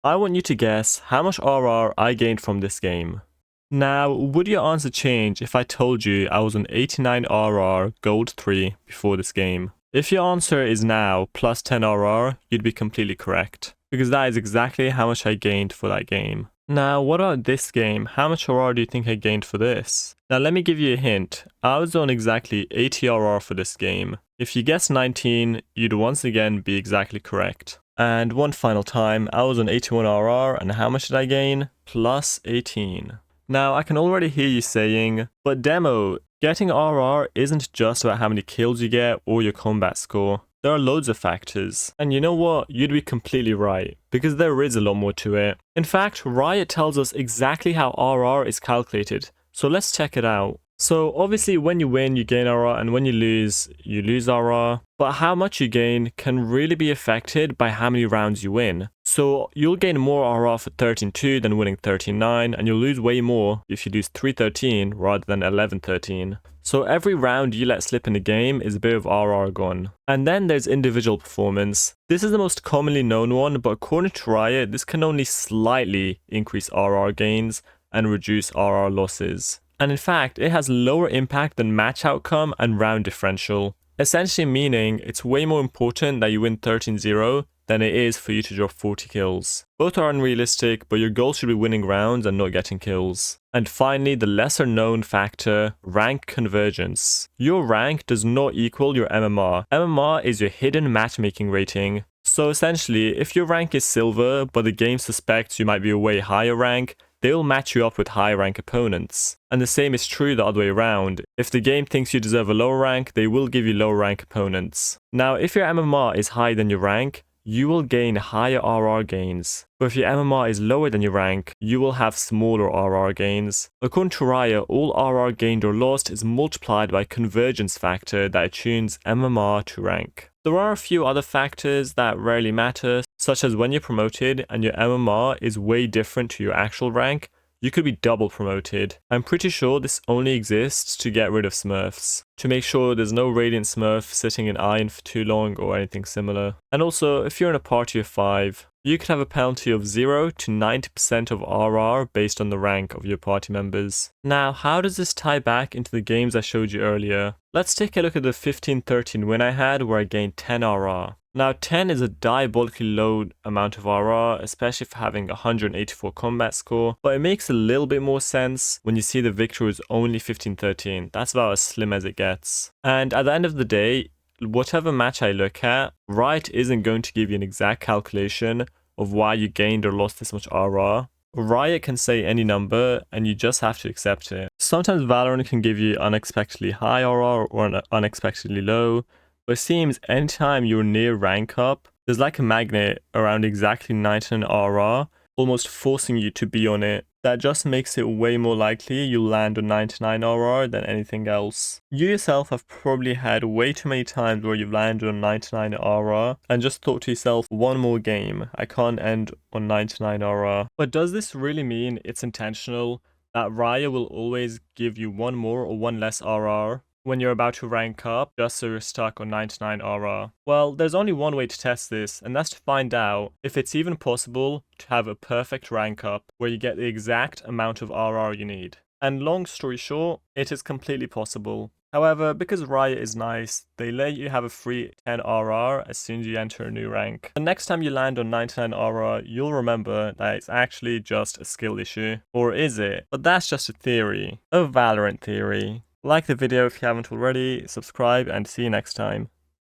I want you to guess how much RR I gained from this game. Now, would your answer change if I told you I was on 89 RR Gold 3 before this game? If your answer is now plus 10 RR, you'd be completely correct, because that is exactly how much I gained for that game. Now, what about this game? How much RR do you think I gained for this? Now, let me give you a hint. I was on exactly 80 RR for this game. If you guessed 19, you'd once again be exactly correct. And one final time, I was on 81 RR, and how much did I gain? Plus 18. Now, I can already hear you saying, but Demo, getting RR isn't just about how many kills you get or your combat score. There are loads of factors. And you know what? You'd be completely right, because there is a lot more to it. In fact, Riot tells us exactly how RR is calculated, so let's check it out. So obviously when you win, you gain RR, and when you lose RR. But how much you gain can really be affected by how many rounds you win. So you'll gain more RR for 13-2 than winning 13-9, and you'll lose way more if you lose 3-13 rather than 11-13. So every round you let slip in the game is a bit of RR gone. And then there's individual performance. This is the most commonly known one, but according to Riot, this can only slightly increase RR gains and reduce RR losses. And in fact, it has lower impact than match outcome and round differential. Essentially meaning it's way more important that you win 13-0 than it is for you to drop 40 kills. Both are unrealistic, but your goal should be winning rounds and not getting kills. And finally, the lesser known factor, rank convergence. Your rank does not equal your MMR. MMR is your hidden matchmaking rating. So essentially, if your rank is silver, but the game suspects you might be a way higher rank, they'll match you up with high rank opponents. And the same is true the other way around. If the game thinks you deserve a lower rank, they will give you lower rank opponents. Now, if your MMR is higher than your rank, you will gain higher RR gains. But if your MMR is lower than your rank, you will have smaller RR gains. According to Riot, all RR gained or lost is multiplied by convergence factor that attunes MMR to rank. There are a few other factors that rarely matter, such as when you're promoted and your MMR is way different to your actual rank, you could be double promoted. I'm pretty sure this only exists to get rid of smurfs, to make sure there's no Radiant smurf sitting in iron for too long or anything similar. And also, if you're in a party of 5, you could have a penalty of 0 to 90% of RR based on the rank of your party members. Now, how does this tie back into the games I showed you earlier? Let's take a look at the 15-13 win I had where I gained 10 RR. Now 10 is a diabolically low amount of RR, especially for having 184 combat score, but it makes a little bit more sense when you see the victory was only 15-13. That's about as slim as it gets. And at the end of the day, whatever match I look at, Riot isn't going to give you an exact calculation of why you gained or lost this much RR. Riot can say any number and you just have to accept it. Sometimes Valorant can give you unexpectedly high RR or unexpectedly low, but it seems anytime you're near rank up, there's like a magnet around exactly 99 RR, almost forcing you to be on it. That just makes it way more likely you'll land on 99 RR than anything else. You yourself have probably had way too many times where you've landed on 99 RR and just thought to yourself, one more game, I can't end on 99 RR. But does this really mean it's intentional, that Riot will always give you one more or one less RR when you're about to rank up just so you're stuck on 99 RR? Well, there's only one way to test this, and that's to find out if it's even possible to have a perfect rank up where you get the exact amount of RR you need. And long story short, it is completely possible. However, because Riot is nice, they let you have a free 10 RR as soon as you enter a new rank. The next time you land on 99 RR, you'll remember that it's actually just a skill issue. Or is it? But that's just a theory. A Valorant theory. Like the video if you haven't already, subscribe, and see you next time.